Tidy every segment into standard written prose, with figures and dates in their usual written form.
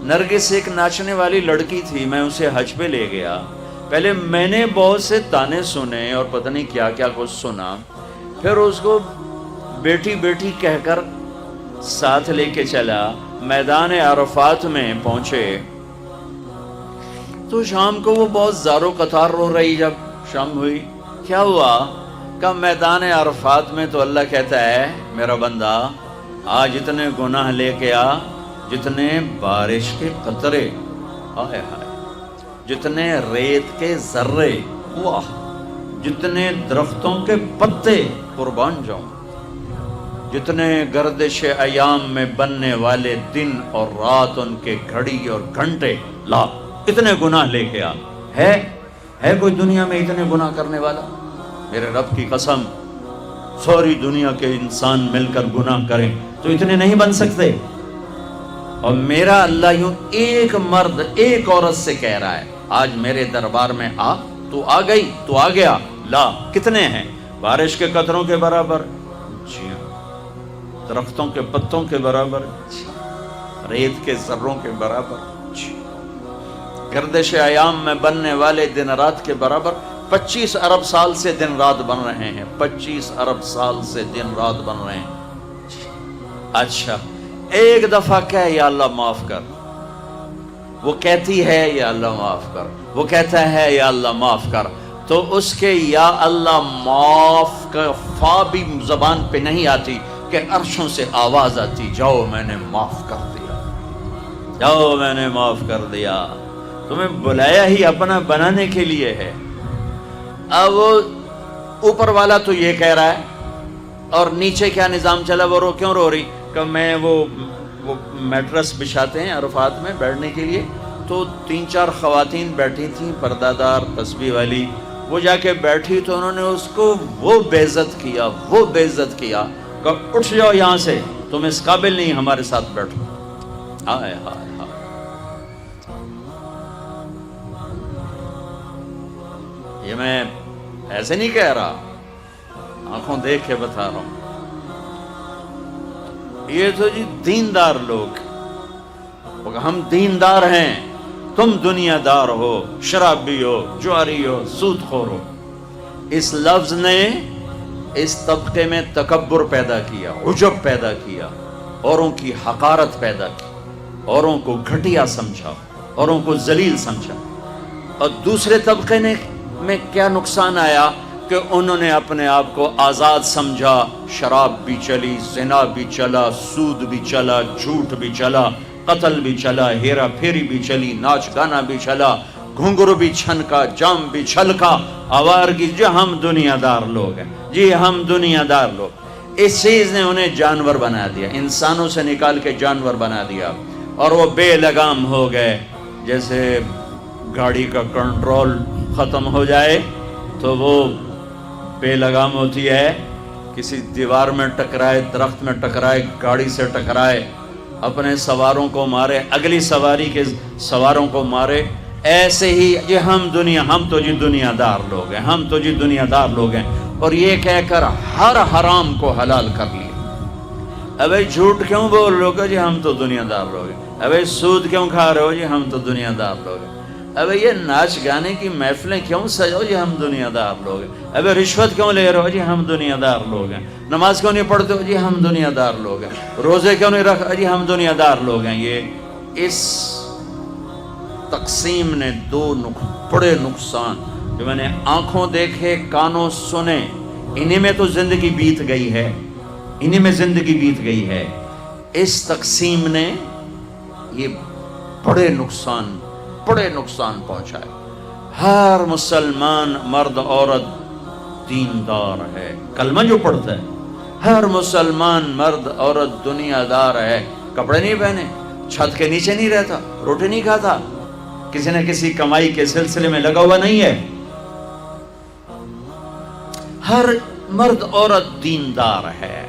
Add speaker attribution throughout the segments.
Speaker 1: نرگس ایک ناچنے والی لڑکی تھی، میں اسے حج پہ لے گیا، پہلے میں نے بہت سے تانے سنے اور پتہ نہیں کیا کیا کچھ سنا، پھر اس کو بیٹی بیٹی کہہ کر ساتھ لے کے چلا، میدان عرفات میں پہنچے تو شام کو وہ بہت زارو قطار رو رہی، جب شام ہوئی کیا ہوا؟ کہ میدان عرفات میں تو اللہ کہتا ہے میرا بندہ آج اتنے گناہ لے کے آ جتنے بارش کے قطرے، ہائے ہائے، جتنے ریت کے ذرے، واہ، جتنے درختوں کے پتے قربان جاؤں، جتنے گردش ایام میں بننے والے دن اور رات، ان کے گھڑی اور گھنٹے، لا اتنے گناہ لے کے آ۔ ہے کوئی دنیا میں اتنے گناہ کرنے والا؟ میرے رب کی قسم، ساری دنیا کے انسان مل کر گناہ کریں تو اتنے نہیں بن سکتے۔ اور میرا اللہ یوں ایک مرد ایک عورت سے کہہ رہا ہے آج میرے دربار میں آ، تو آ گئی تو آ گیا، لا کتنے ہیں؟ بارش کے قطروں کے برابر، جی ہاں، درختوں کے پتوں کے برابر، جی، ریت کے ذروں کے برابر، جی، گردش ایام میں بننے والے دن رات کے برابر۔ 25 ارب سال سے دن رات بن رہے ہیں، 25 ارب سال سے دن رات بن رہے ہیں۔ اچھا، ایک دفعہ کہے یا اللہ معاف کر، وہ کہتی ہے یا اللہ معاف کر، وہ کہتا ہے یا اللہ معاف کر، تو اس کے یا اللہ معاف کا فا بھی زبان پہ نہیں آتی کہ عرشوں سے آواز آتی، جاؤ میں نے معاف کر دیا، جاؤ میں نے معاف کر دیا۔ تمہیں بلایا ہی اپنا بنانے کے لیے ہے۔ اب اوپر والا تو یہ کہہ رہا ہے، اور نیچے کیا نظام چلا، وہ کیوں رو رہی؟ کہ میں وہ میٹرس بچھاتے ہیں عرفات میں بیٹھنے کے لیے، تو 3-4 خواتین بیٹھی تھیں پردہ دار تسبیح والی، وہ جا کے بیٹھی تو انہوں نے اس کو وہ بے عزت کیا، وہ بے عزت کیا کہ اٹھ جاؤ یہاں سے، تم اس قابل نہیں ہمارے ساتھ بیٹھو۔ ہائے ہائے ہائے، یہ میں ایسے نہیں کہہ رہا، آنکھوں دیکھ کے بتا رہا ہوں۔ یہ تو جی دیندار لوگ، ہم دیندار ہیں، تم دنیا دار ہو، شرابی ہو، جواری ہو، سود خور ہو۔ اس لفظ نے اس طبقے میں تکبر پیدا کیا، عجب پیدا کیا، اوروں کی حقارت پیدا کی، اوروں کو گھٹیا سمجھا، اوروں کو ذلیل سمجھا۔ اور دوسرے طبقے میں کیا نقصان آیا کہ انہوں نے اپنے آپ کو آزاد سمجھا، شراب بھی چلی، زنا بھی چلا، سود بھی چلا، جھوٹ بھی چلا، قتل بھی چلا، ہیرا پھیری بھی چلی، ناچ گانا بھی چلا، گھنگرو بھی چھنکا، جام بھی چھلکا، آوارگی، جی ہم دنیا دار لوگ ہیں، جی ہم دنیا دار لوگ۔ اس چیز نے انہیں جانور بنا دیا، انسانوں سے نکال کے جانور بنا دیا، اور وہ بے لگام ہو گئے۔ جیسے گاڑی کا کنٹرول ختم ہو جائے تو وہ بے لگام ہوتی ہے، کسی دیوار میں ٹکرائے، درخت میں ٹکرائے، گاڑی سے ٹکرائے، اپنے سواروں کو مارے، اگلی سواری کے سواروں کو مارے۔ ایسے ہی یہ ہم تو جی دنیا دار لوگ ہیں، ہم تو جی دنیا دار لوگ ہیں، اور یہ کہہ کر ہر حرام کو حلال کر لیا۔ ابے جھوٹ کیوں بول رہے ہو جی ہم تو دنیا دار لوگ ہیں؟ ابے سود کیوں کھا رہے ہو جی ہم تو دنیا دار لوگ ہیں؟ ابے یہ ناچ گانے کی محفلیں کیوں سجاؤ جی ہم دنیا دار لوگ ہیں؟ ابے رشوت کیوں لے رہے ہو جی ہم دنیا دار لوگ ہیں؟ نماز کیوں نہیں پڑھتے ہو جی ہم دنیا دار لوگ ہیں؟ روزے کیوں نہیں رکھا جی ہم دنیا دار لوگ ہیں؟ یہ اس تقسیم نے دو بڑے نقصان جو میں نے آنکھوں دیکھے، کانوں سنے، انہی میں تو زندگی بیت گئی ہے، انہی میں زندگی بیت گئی ہے۔ اس تقسیم نے یہ بڑے نقصان پہنچائے۔ ہر مسلمان مرد عورت دیندار ہے، کلمہ جو پڑھتا ہے، ہر مسلمان مرد عورت دنیا دار ہے، کپڑے نہیں پہنے، چھت کے نیچے نہیں رہتا، روٹی نہیں کھاتا، کسی نہ کسی کمائی کے سلسلے میں لگا ہوا نہیں ہے، ہر مرد عورت دیندار ہے۔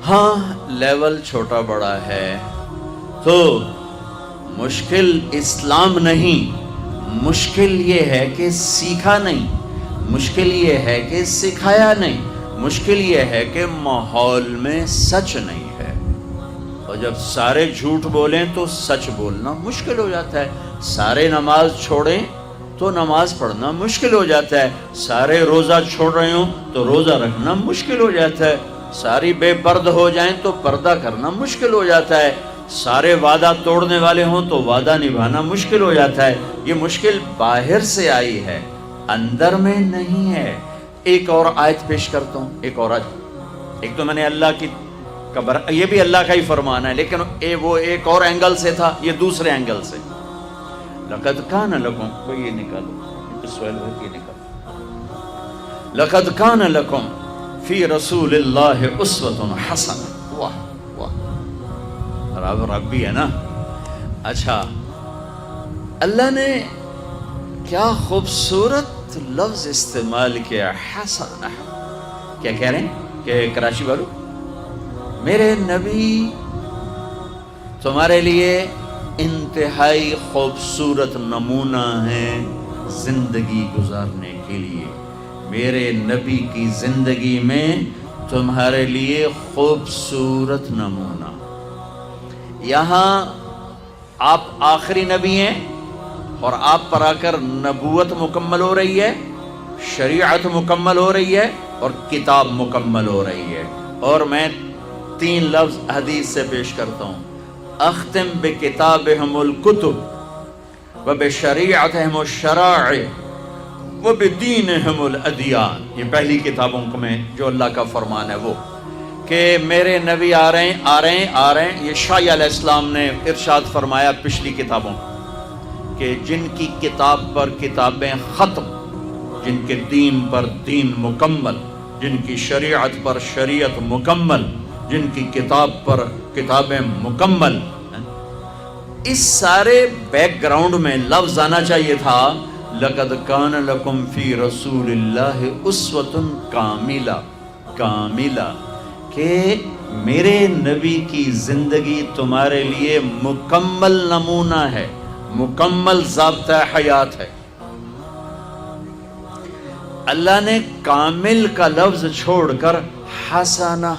Speaker 1: ہاں لیول چھوٹا بڑا ہے تو مشکل اسلام نہیں، مشکل یہ ہے کہ سیکھا نہیں، مشکل یہ ہے کہ سکھایا نہیں، مشکل یہ ہے کہ ماحول میں سچ نہیں ہے۔ اور جب سارے جھوٹ بولیں تو سچ بولنا مشکل ہو جاتا ہے، سارے نماز چھوڑیں تو نماز پڑھنا مشکل ہو جاتا ہے، سارے روزہ چھوڑ رہے ہوں تو روزہ رکھنا مشکل ہو جاتا ہے، ساری بے پرد ہو جائیں تو پردہ کرنا مشکل ہو جاتا ہے، سارے وعدہ توڑنے والے ہوں تو وعدہ نبھانا مشکل ہو جاتا ہے۔ یہ مشکل باہر سے آئی ہے، اندر میں نہیں ہے۔ ایک اور آیت پیش کرتا ہوں، ایک اور آیت۔ ایک تو میں نے اللہ کی یہ بھی اللہ کا ہی فرمان ہے، لیکن وہ ایک اور اینگل سے تھا، یہ دوسرے اینگل سے۔ لقد کان لکم، کوئی یہ نکالو، سوال ہے یہ نکالو۔ لقد کان لکم فی رسول اللہ اسوۃ حسنہ۔ واہ واہ، رب بھی ہے نا۔ اچھا، اللہ نے کیا خوبصورت لفظ استعمال کیا، حسنہ۔ کیا کہہ رہے ہیں کہ کراچی والو، میرے نبی تمہارے لیے انتہائی خوبصورت نمونہ ہیں زندگی گزارنے کے لیے۔ میرے نبی کی زندگی میں تمہارے لیے خوبصورت نمونہ۔ یہاں آپ آخری نبی ہیں اور آپ پر آ کر نبوت مکمل ہو رہی ہے، شریعت مکمل ہو رہی ہے اور کتاب مکمل ہو رہی ہے۔ اور میں 3 لفظ حدیث سے پیش کرتا ہوں۔ اختم بکتابہم الکتب وبشریعتہم الشرائع وبدینہم الادیان۔ یہ پہلی کتابوں میں جو اللہ کا فرمان ہے وہ کہ میرے نبی آ رہے ہیں۔ یہ شاہ علیہ السلام نے ارشاد فرمایا پچھلی کتابوں کہ جن کی کتاب پر کتابیں ختم، جن کے دین پر دین مکمل، جن کی شریعت پر شریعت مکمل، جن کی کتاب پر کتابیں مکمل۔ اس سارے بیک گراؤنڈ میں لفظ آنا چاہیے تھا لقد کان لکم فی رسول اللہ اسوۃ کاملہ، کہ میرے نبی کی زندگی تمہارے لیے مکمل نمونہ ہے، مکمل ضابطہ حیات ہے۔ اللہ نے کامل کا لفظ چھوڑ کر حسنہ،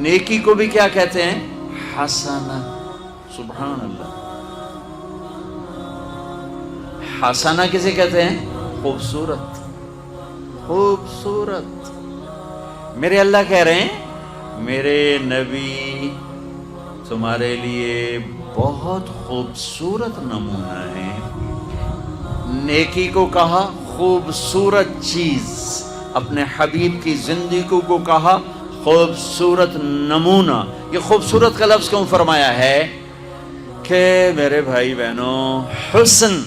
Speaker 1: نیکی کو بھی کیا کہتے ہیں؟ حسنہ۔ سبحان اللہ، حسنہ کسے کہتے ہیں؟ خوبصورت، خوبصورت۔ میرے اللہ کہہ رہے ہیں میرے نبی تمہارے لیے بہت خوبصورت نمونہ ہے۔ نیکی کو کہا خوبصورت چیز، اپنے حبیب کی زندگی کو کہا خوبصورت نمونہ۔ یہ خوبصورت کا لفظ کیوں فرمایا ہے کہ میرے بھائی بہنوں، حسن،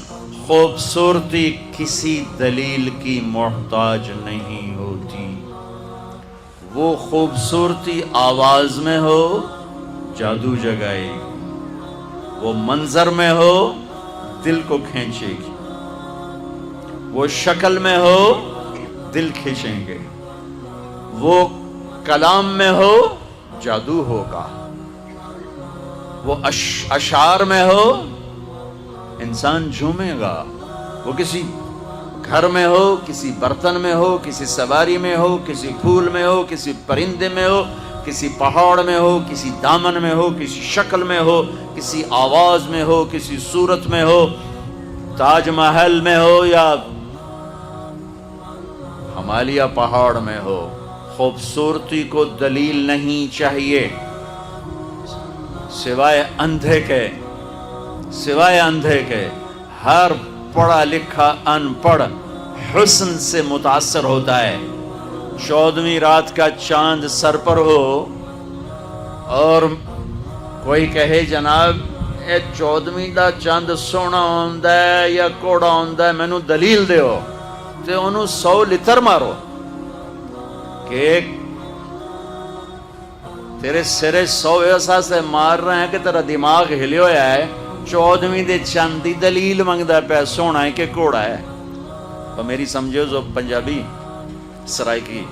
Speaker 1: خوبصورتی کسی دلیل کی محتاج نہیں ہوتی۔ وہ خوبصورتی آواز میں ہو جادو جگائے گی، وہ منظر میں ہو دل کو کھینچے گی، وہ شکل میں ہو دل کھینچیں گے، وہ کلام میں ہو جادو ہوگا، وہ اشعار میں ہو انسان جھومے گا، وہ کسی گھر میں ہو، کسی برتن میں ہو، کسی سواری میں ہو، کسی پھول میں ہو، کسی پرندے میں ہو، کسی پہاڑ میں ہو، کسی دامن میں ہو، کسی شکل میں ہو، کسی آواز میں ہو، کسی صورت میں ہو، تاج محل میں ہو یا ہمالیہ پہاڑ میں ہو۔ خوبصورتی کو دلیل نہیں چاہیے سوائے اندھے کے۔ ہر پڑھا لکھا ان پڑھ حسن سے متاثر ہوتا ہے۔ 14ویں رات کا چاند سر پر ہو اور کوئی کہے جناب اے 14ویں دا چاند سونا ہوندا ہے یا کوڑا ہوندا ہے، مینوں دلیل دیو، تے انہوں 100 لتر مارو کہ تیرے سرے 100 ایسا سے مار رہے ہیں کہ تیرا دماغ ہلے ہویا ہے۔ 14ویں دے چاند دی دلیل منگدا پیا سونا ہے کہ کوڑا ہے۔ تو میری سمجھو جو پنجابی سرائکی،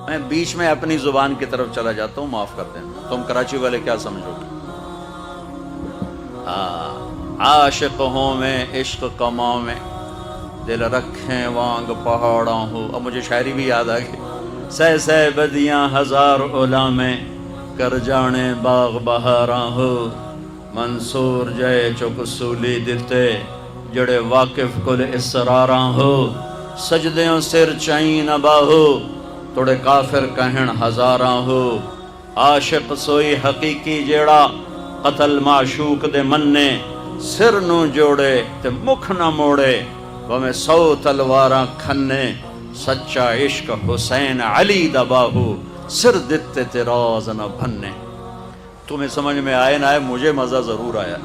Speaker 1: میں بیچ میں اپنی زبان کی طرف چلا جاتا ہوں، معاف کر دیں، تم کراچی والے کیا سمجھو گے؟ عاشق ہوں میں عشق کماں میں، دل رکھیں وانگ پہاڑاں ہو۔ اب مجھے شاعری بھی یاد آ گئی، سہ سہ بدیاں ہزار اولا میں کر جانے باغ بہاراں ہو منصور جے چک سولی دتے جڑے واقف کل اسراراں ہو سجدیوں سر چائیں نہ باہو توڑے کافر کہن ہزاراں ہو عاشق سوئی حقیقی جیڑا قتل معشوق دے مننے سر نو جوڑے تے مکھ نہ موڑے ومیں 100 تلواراں کھنے سچا عشق حسین علی دا باہو سر دتے تے راز نہ بھنے۔ تمہیں سمجھ میں آئے نہ آئے، مجھے مزہ ضرور آیا۔